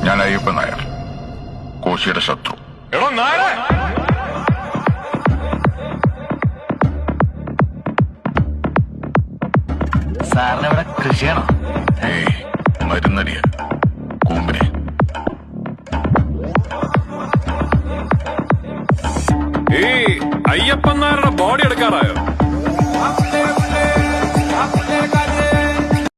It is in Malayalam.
ഞാൻ അയ്യപ്പൻ നായർ, കോശിയുടെ ശത്രു. എടോ നായരെ, സാറിന് ഇവിടെ കൃഷിയാണോ? ഏയ് മരുന്നടിയ കൂമ്പിനെ. ഈ അയ്യപ്പൻ നായരുടെ ബോഡി എടുക്കാറായോ?